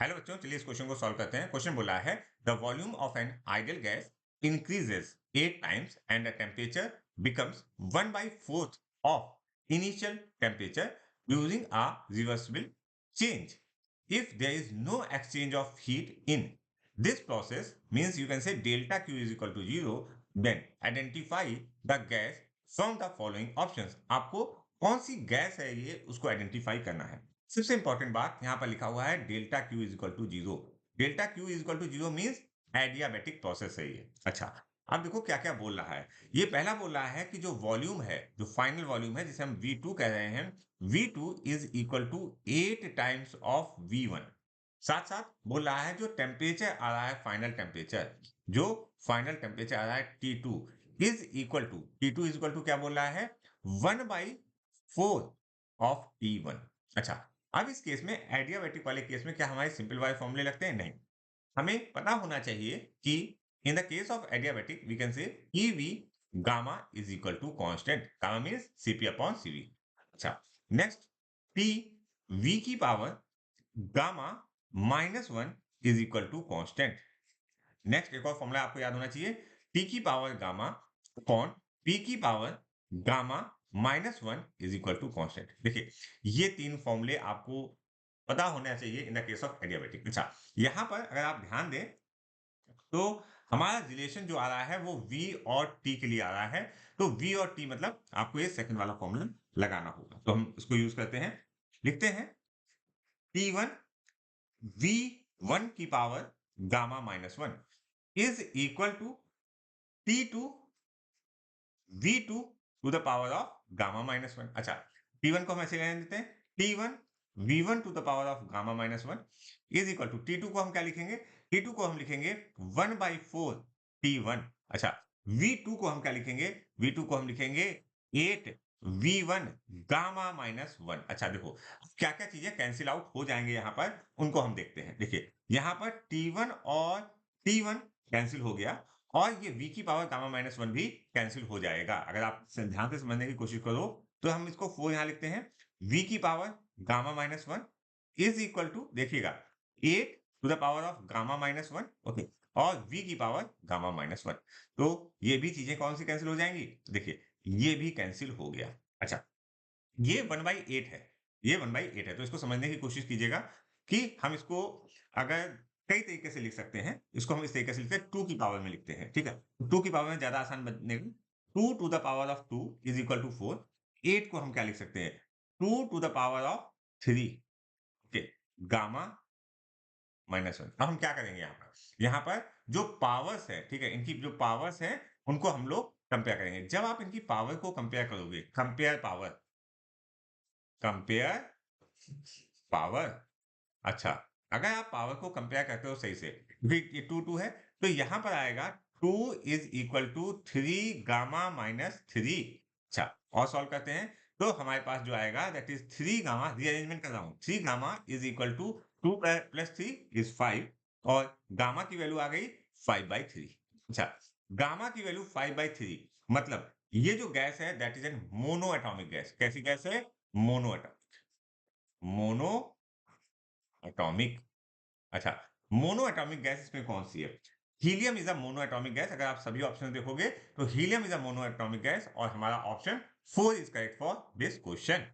Hello बच्चों, चलिए इस क्वेश्चन को सॉल्व करते हैं। क्वेश्चन बोला है the volume of an ideal gas increases 8 times and the temperature becomes 1/4 of initial temperature using a reversible change if there is no exchange of heat in this process means you can say delta q is equal to 0, then identify the gas from the following options। आपको कौन सी gas है ये उसको identify करना है। सबसे important बात यहाँ पर लिखा हुआ है delta Q is equal to zero. Delta Q is equal to zero means adiabatic process है ये। अच्छा, अब देखो क्या क्या बोल रहा है। ये पहला बोल रहा है कि जो वॉल्यूम है, जो फाइनल वॉल्यूम है जिसे हम V2 कह रहे हैं, V2 is equal to 8 times of V1। साथ साथ बोल रहा है जो टेम्परेचर आ रहा है, फाइनल टेम्परेचर, जो फाइनल टेम्परेचर आ रहा है T2 is equal to, T2 is equal to क्या बोल रहा है, 1/4 ऑफ T1। अच्छा, अब इस केस में एडियाबेटिक वाले केस में क्या हमारे सिंपल वाले फॉर्मूले लगते हैं? नहीं। हमें पता होना चाहिए कि in the case of adiabatic we can say EV gamma is equal to constant. Gamma means Cp upon Cv। अच्छा, नेक्स्ट P V की power gamma -1 is equal to constant. Next एक और फॉर्मूला आपको याद होना चाहिए, T की power gamma upon P की power gamma -1 is equal to constant. देखिए, ये तीन फॉर्मूले आपको पता होना चाहिए in the case of adiabatic. अच्छा, यहाँ पर अगर आप ध्यान दें तो हमारा रिलेशन जो आ रहा है वो V और T के लिए आ रहा है। तो V और T मतलब आपको ये सेकंड वाला फॉर्मूला लगाना होगा। तो हम इसको यूज करते हैं, लिखते हैं T1 V1 की power gamma -1 is equal to T2 V2 to the power of gamma -1। अच्छा, T1 को हम ऐसे रहने देते हैं, T1 V1 to the power of gamma -1 is equal to T2 को हम क्या लिखेंगे, T2 को हम लिखेंगे 1/4 T1। अच्छा, V2 को हम क्या लिखेंगे, V2 को हम लिखेंगे 8 V1 गामा -1। अच्छा देखो, क्या क्या चीजें कैंसिल आउट हो जाएंगे यहाँ पर, उनको हम देखते हैं। देखिए, यहाँ पर T1 और T1 कैंसिल हो गया और ये V की पावर गामा -1 भी कैंसिल हो जाएगा। अगर आप ध्यान से समझने की कोशिश करो तो हम इसको 4 यहाँ लिखते हैं, V की power gamma -1 is equal to, देखिएगा, 8 to the power of gamma -1, okay, और V की पावर गामा -1। तो ये भी चीजें कौन सी कैंसिल हो जाएंगी, देखिए ये भी कैंसिल हो गया। अच्छा, ये 1/8 है, ये 1/8 है। तो इसको समझने की कोशिश कीजिएगा कि हम इसको अगर कई तरीके से लिख सकते हैं। इसको हम इस तरीके से लिखते हैं, 2 की पावर में लिखते हैं, ठीक है। 2 की पावर में ज्यादा आसान बनेगा। 2 to the power of 2 is equal to 4। 8 को हम क्या लिख सकते हैं, 2 to the power of 3, okay, gamma -1। अब हम क्या करेंगे यहाँ पर जो पावर्स है, ठीक है, इनकी जो पावर्स है उनको हम लोग कंपेयर करेंगे। जब आप इनकी पावर को कंपेयर करोगे, कंपेयर पावर, कंपेयर पावर। अच्छा, अगर आप पावर को कंपेयर करते हो सही से, ये 2 है, तो यहां पर आएगा 2 इज इक्वल टू 3 गामा -3। अच्छा, और सॉल्व करते हैं तो हमारे पास जो आएगा दैट इज 3 गामा, रीअरेंजमेंट कर रहा हूं, 3 gamma is equal to 2 plus 3 is 5 और गामा की वैल्यू आ गई 5/3। अच्छा, गामा की वैल्यू 5/3 मतलब ये जो गैस है that is an mono atomic gas. कैसी गैस है, मोनो एटॉमिक, मोनो एटॉमिक। अच्छा, मोनो एटॉमिक गैस इसमें कौन सी है, helium is a mono atomic gas. अगर आप सभी ऑप्शन देखोगे तो helium is a mono atomic gas और हमारा option 4 is correct for this question.